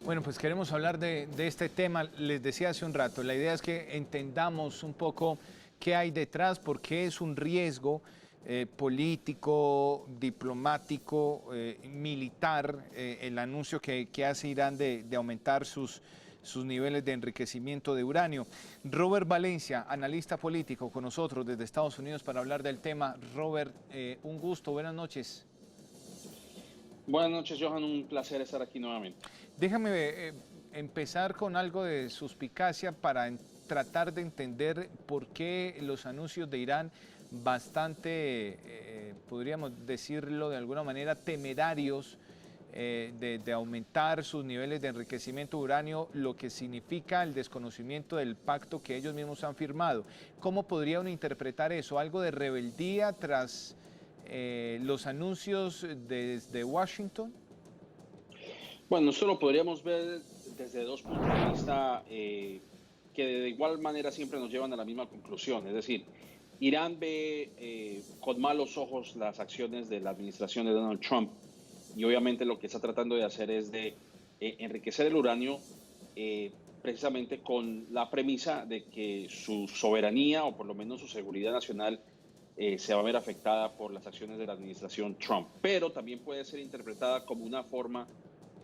Bueno, pues queremos hablar de este tema. Les decía hace un rato, la idea es que entendamos un poco qué hay detrás, por qué es un riesgo político, diplomático, militar, el anuncio que hace Irán de aumentar sus niveles de enriquecimiento de uranio. Robert Valencia, analista político, con nosotros desde Estados Unidos para hablar del tema. Robert, un gusto, buenas noches. Buenas noches, Johan. Un placer estar aquí nuevamente. Déjame empezar con algo de suspicacia para tratar de entender por qué los anuncios de Irán bastante, podríamos decirlo de alguna manera, temerarios de aumentar sus niveles de enriquecimiento de uranio, lo que significa el desconocimiento del pacto que ellos mismos han firmado. ¿Cómo podría uno interpretar eso? ¿Algo de rebeldía tras los anuncios desde Washington? Bueno, esto lo podríamos ver desde dos puntos de vista que de igual manera siempre nos llevan a la misma conclusión. Es decir, Irán ve con malos ojos las acciones de la administración de Donald Trump y obviamente lo que está tratando de hacer es de enriquecer el uranio precisamente con la premisa de que su soberanía o por lo menos su seguridad nacional se va a ver afectada por las acciones de la administración Trump. Pero también puede ser interpretada como una forma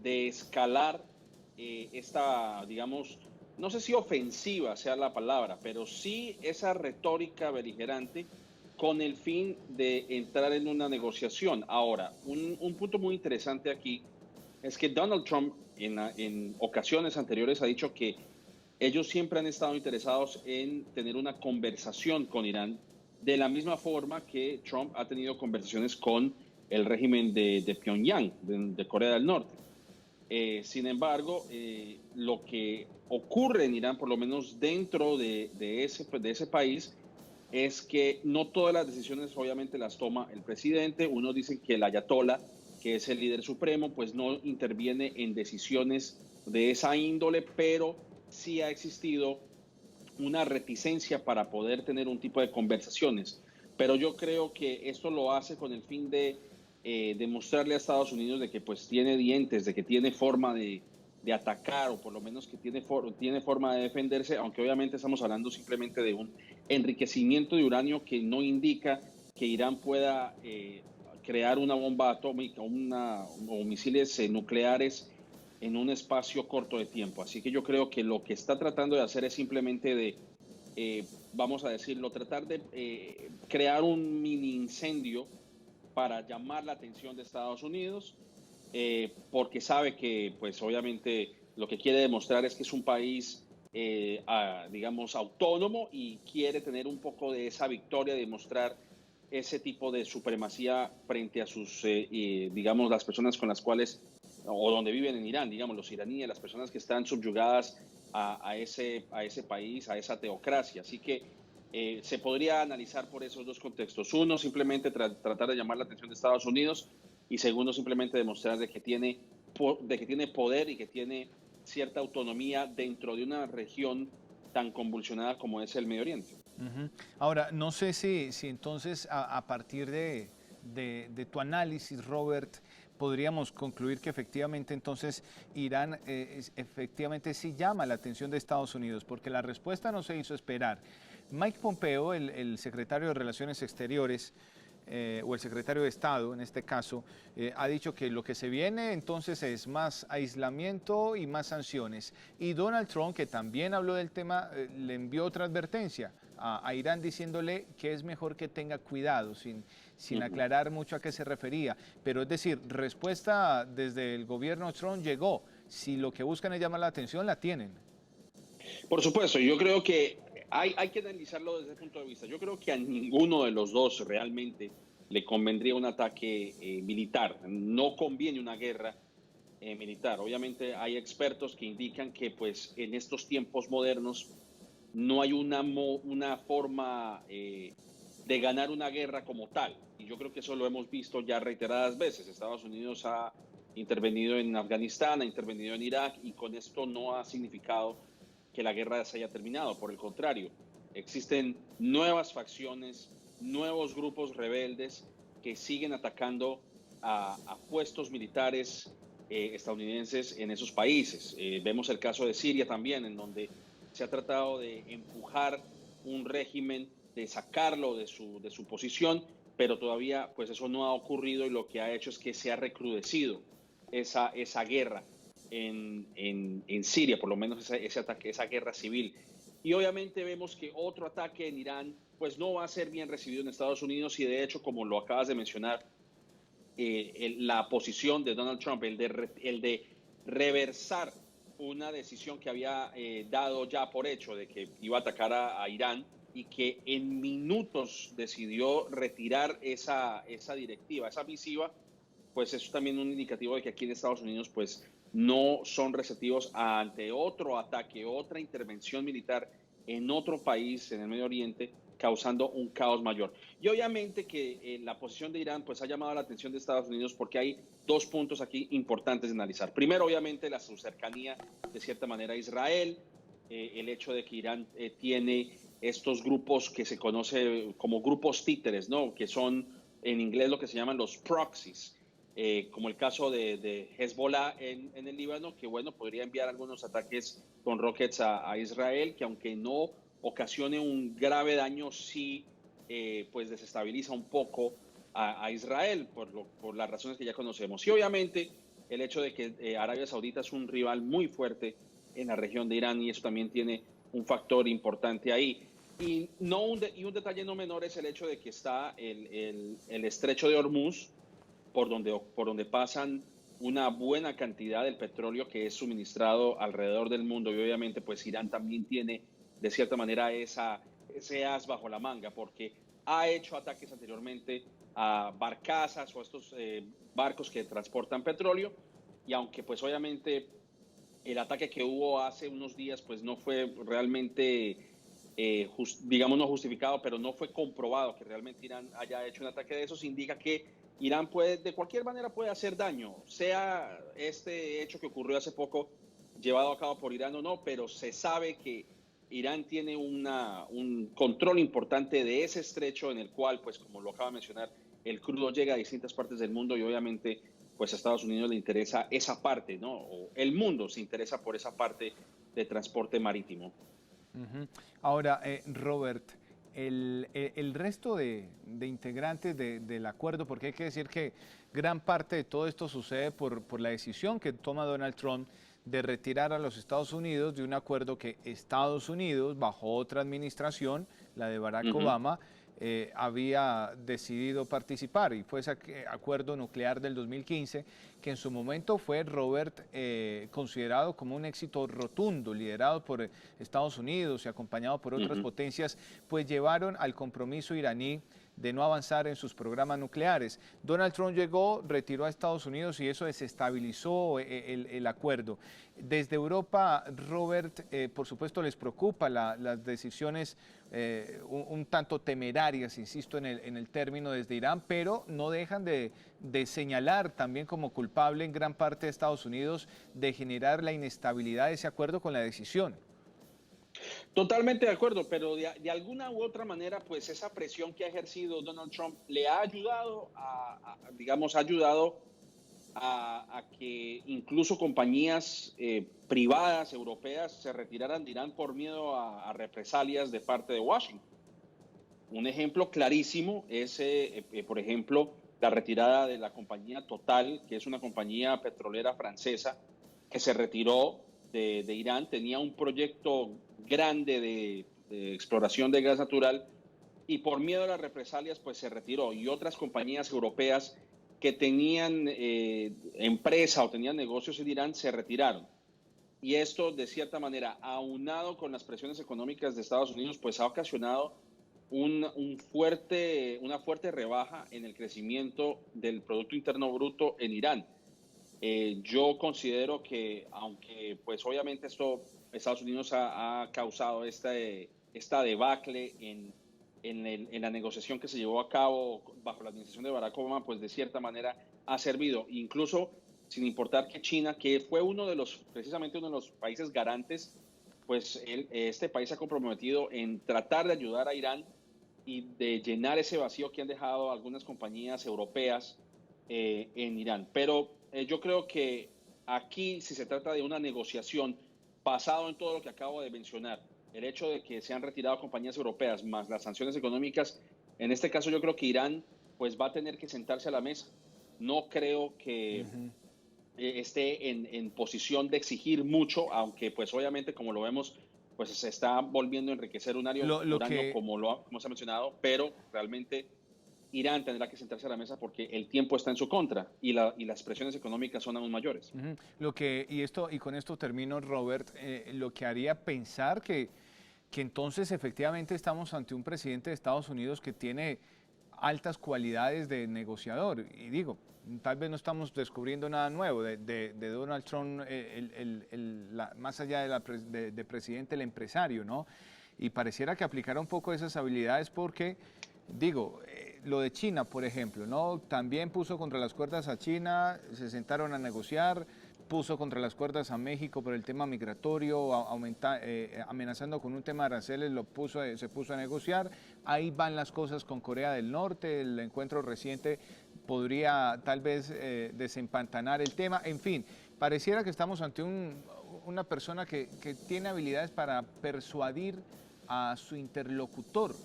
de escalar esta, digamos, no sé si ofensiva sea la palabra, pero sí esa retórica beligerante con el fin de entrar en una negociación. Ahora, un punto muy interesante aquí es que Donald Trump en ocasiones anteriores ha dicho que ellos siempre han estado interesados en tener una conversación con Irán, de la misma forma que Trump ha tenido conversaciones con el régimen de Pyongyang, de Corea del Norte. Sin embargo, lo que ocurre en Irán, por lo menos dentro de ese país, es que no todas las decisiones obviamente las toma el presidente. Unos dicen que el ayatollah, que es el líder supremo, pues no interviene en decisiones de esa índole, pero sí ha existido una reticencia para poder tener un tipo de conversaciones. Pero yo creo que esto lo hace con el fin de demostrarle a Estados Unidos de que pues tiene dientes, de que tiene forma de atacar o por lo menos que tiene forma de defenderse, aunque obviamente estamos hablando simplemente de un enriquecimiento de uranio que no indica que Irán pueda crear una bomba atómica o misiles nucleares en un espacio corto de tiempo. Así que yo creo que lo que está tratando de hacer es simplemente de, vamos a decirlo, tratar de crear un mini incendio para llamar la atención de Estados Unidos, porque sabe que, pues obviamente, lo que quiere demostrar es que es un país, digamos, autónomo y quiere tener un poco de esa victoria, demostrar ese tipo de supremacía frente a sus, digamos, las personas con las cuales, o donde viven en Irán, digamos, los iraníes, las personas que están subyugadas a ese país, a esa teocracia. Así que se podría analizar por esos dos contextos. Uno, simplemente tratar de llamar la atención de Estados Unidos y segundo, simplemente demostrar de que tiene poder y que tiene cierta autonomía dentro de una región tan convulsionada como es el Medio Oriente. Ujú. Ahora, no sé si entonces a partir de tu análisis, Robert, podríamos concluir que efectivamente entonces Irán efectivamente sí llama la atención de Estados Unidos, porque la respuesta no se hizo esperar. Mike Pompeo, el secretario de Relaciones Exteriores, o el secretario de Estado en este caso, ha dicho que lo que se viene entonces es más aislamiento y más sanciones. Y Donald Trump, que también habló del tema, le envió otra advertencia a Irán diciéndole que es mejor que tenga cuidado, sin Ujú. aclarar mucho a qué se refería. Pero es decir, respuesta desde el gobierno Trump llegó. Si lo que buscan es llamar la atención, la tienen. Por supuesto, yo creo que hay que analizarlo desde ese punto de vista. Yo creo que a ninguno de los dos realmente le convendría un ataque militar. No conviene una guerra militar. Obviamente hay expertos que indican que pues en estos tiempos modernos no hay una forma de ganar una guerra como tal. Y yo creo que eso lo hemos visto ya reiteradas veces. Estados Unidos ha intervenido en Afganistán, ha intervenido en Irak y con esto no ha significado que la guerra se haya terminado. Por el contrario, existen nuevas facciones, nuevos grupos rebeldes que siguen atacando a puestos militares estadounidenses en esos países. Vemos el caso de Siria también, en donde se ha tratado de empujar un régimen, de sacarlo de su posición, pero todavía pues eso no ha ocurrido y lo que ha hecho es que se ha recrudecido esa guerra en Siria, por lo menos ese ataque, esa guerra civil. Y obviamente vemos que otro ataque en Irán pues no va a ser bien recibido en Estados Unidos y de hecho, como lo acabas de mencionar, la posición de Donald Trump, el de reversar una decisión que había dado ya por hecho de que iba a atacar a Irán y que en minutos decidió retirar esa directiva, esa misiva, pues eso es también un indicativo de que aquí en Estados Unidos pues no son receptivos ante otro ataque, otra intervención militar en otro país, en el Medio Oriente, causando un caos mayor. Y obviamente que la posición de Irán pues ha llamado la atención de Estados Unidos porque hay dos puntos aquí importantes de analizar. Primero, obviamente, su cercanía de cierta manera a Israel, el hecho de que Irán tiene estos grupos que se conoce como grupos títeres, ¿no? Que son en inglés lo que se llaman los proxies, como el caso de Hezbollah en el Líbano, que bueno, podría enviar algunos ataques con rockets a Israel, que aunque no ocasione un grave daño, sí pues desestabiliza un poco a Israel por las razones que ya conocemos. Y obviamente el hecho de que Arabia Saudita es un rival muy fuerte en la región de Irán y eso también tiene un factor importante ahí. Y un detalle no menor es el hecho de que está el estrecho de Hormuz, por donde pasan una buena cantidad del petróleo que es suministrado alrededor del mundo. Y obviamente pues Irán también tiene de cierta manera ese as bajo la manga, porque ha hecho ataques anteriormente a barcazas o a estos barcos que transportan petróleo, y aunque pues obviamente el ataque que hubo hace unos días pues no fue realmente, digamos, no justificado, pero no fue comprobado que realmente Irán haya hecho un ataque de esos, indica que Irán puede, de cualquier manera puede hacer daño, sea este hecho que ocurrió hace poco llevado a cabo por Irán o no, pero se sabe que Irán tiene un control importante de ese estrecho en el cual, pues como lo acaba de mencionar, el crudo llega a distintas partes del mundo y obviamente pues a Estados Unidos le interesa esa parte, ¿no? O el mundo se interesa por esa parte de transporte marítimo. Ujú. Ahora, Robert, el resto de integrantes del acuerdo, porque hay que decir que gran parte de todo esto sucede por la decisión que toma Donald Trump de retirar a los Estados Unidos de un acuerdo que Estados Unidos, bajo otra administración, la de Barack Ujú. Obama, había decidido participar, y fue ese acuerdo nuclear del 2015, que en su momento fue, Robert, considerado como un éxito rotundo, liderado por Estados Unidos y acompañado por otras Ujú. potencias, pues llevaron al compromiso iraní de no avanzar en sus programas nucleares. Donald Trump llegó, retiró a Estados Unidos y eso desestabilizó el acuerdo. Desde Europa, Robert, por supuesto les preocupa las decisiones un tanto temerarias, insisto en el término, desde Irán, pero no dejan de señalar también como culpable en gran parte de Estados Unidos de generar la inestabilidad de ese acuerdo con la decisión. Totalmente de acuerdo, pero de alguna u otra manera, pues esa presión que ha ejercido Donald Trump le ha ayudado digamos, ha ayudado a que incluso compañías privadas europeas se retiraran de Irán por miedo a represalias de parte de Washington. Un ejemplo clarísimo es, por ejemplo, la retirada de la compañía Total, que es una compañía petrolera francesa que se retiró de Irán. Tenía un proyecto grande de exploración de gas natural y por miedo a las represalias, pues se retiró. Y otras compañías europeas que tenían empresa o tenían negocios en Irán se retiraron. Y esto, de cierta manera, aunado con las presiones económicas de Estados Unidos, pues ha ocasionado una fuerte rebaja en el crecimiento del Producto Interno Bruto en Irán. Yo considero que, aunque pues obviamente Estados Unidos ha causado esta debacle en la negociación que se llevó a cabo bajo la administración de Barack Obama, pues de cierta manera ha servido, incluso sin importar que China, que fue precisamente uno de los países garantes, pues este país se ha comprometido en tratar de ayudar a Irán y de llenar ese vacío que han dejado algunas compañías europeas en Irán. Pero yo creo que aquí, si se trata de una negociación basado en todo lo que acabo de mencionar, el hecho de que se han retirado compañías europeas más las sanciones económicas, en este caso yo creo que Irán pues va a tener que sentarse a la mesa. No creo que Ujú. esté en posición de exigir mucho, aunque pues obviamente como lo vemos, pues se está volviendo a enriquecer Lo uranio que, como se ha mencionado, pero realmente Irán tendrá que sentarse a la mesa porque el tiempo está en su contra y las presiones económicas son aún mayores. ujú, y con esto termino, Robert, lo que haría pensar que entonces efectivamente estamos ante un presidente de Estados Unidos que tiene altas cualidades de negociador. Y digo, tal vez no estamos descubriendo nada nuevo de Donald Trump, más allá de presidente, el empresario, ¿no? Y pareciera que aplicara un poco esas habilidades porque, digo, lo de China, por ejemplo, ¿no? También puso contra las cuerdas a China, se sentaron a negociar, puso contra las cuerdas a México por el tema migratorio, amenazando con un tema de aranceles, se puso a negociar. Ahí van las cosas con Corea del Norte, el encuentro reciente podría tal vez desempantanar el tema. En fin, pareciera que estamos ante una persona que tiene habilidades para persuadir a su interlocutor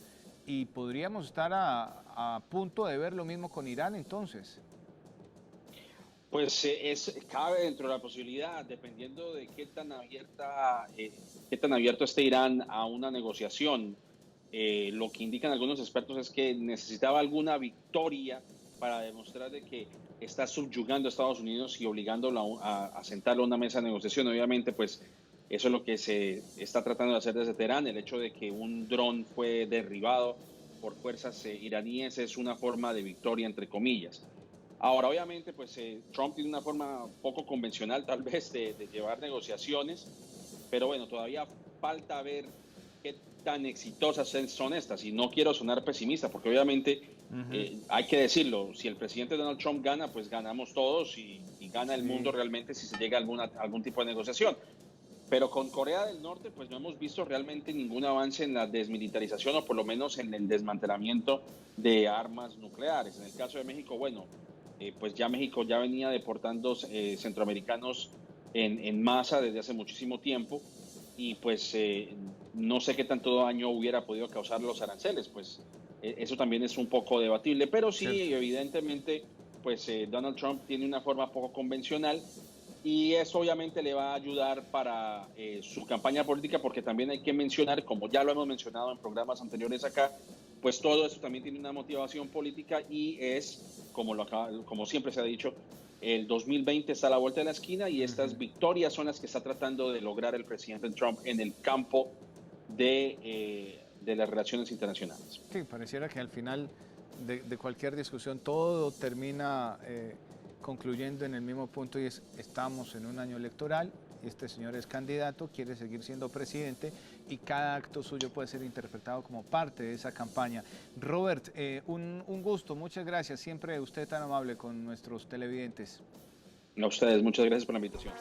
y podríamos estar a punto de ver lo mismo con Irán entonces. Pues cabe dentro de la posibilidad, dependiendo de qué tan abierto esté Irán a una negociación. Lo que indican algunos expertos es que necesitaba alguna victoria para demostrar de que está subyugando a Estados Unidos y obligándolo a sentarlo a una mesa de negociación. Obviamente, pues eso es lo que se está tratando de hacer desde Teherán. El hecho de que un dron fue derribado por fuerzas iraníes es una forma de victoria, entre comillas. Ahora, obviamente, pues Trump tiene una forma poco convencional tal vez de llevar negociaciones, pero bueno, todavía falta ver qué tan exitosas son estas. Y no quiero sonar pesimista, porque obviamente Ujú. hay que decirlo, si el presidente Donald Trump gana, pues ganamos todos y gana el mundo Sí. realmente si se llega a algún tipo de negociación. Pero con Corea del Norte, pues no hemos visto realmente ningún avance en la desmilitarización o por lo menos en el desmantelamiento de armas nucleares. En el caso de México, bueno, pues ya México ya venía deportando centroamericanos en masa desde hace muchísimo tiempo y pues no sé qué tanto daño hubiera podido causar los aranceles, pues eso también es un poco debatible, pero Cierto. sí, evidentemente, pues Donald Trump tiene una forma poco convencional y eso obviamente le va a ayudar para su campaña política, porque también hay que mencionar, como ya lo hemos mencionado en programas anteriores acá, pues todo eso también tiene una motivación política y es, como siempre se ha dicho, el 2020 está a la vuelta de la esquina y estas Ujú. victorias son las que está tratando de lograr el presidente Trump en el campo de las relaciones internacionales. Sí, pareciera que al final de cualquier discusión todo termina concluyendo en el mismo punto y es, estamos en un año electoral, este señor es candidato, quiere seguir siendo presidente y cada acto suyo puede ser interpretado como parte de esa campaña. Robert, un gusto, muchas gracias, siempre usted tan amable con nuestros televidentes. A ustedes, muchas gracias por la invitación.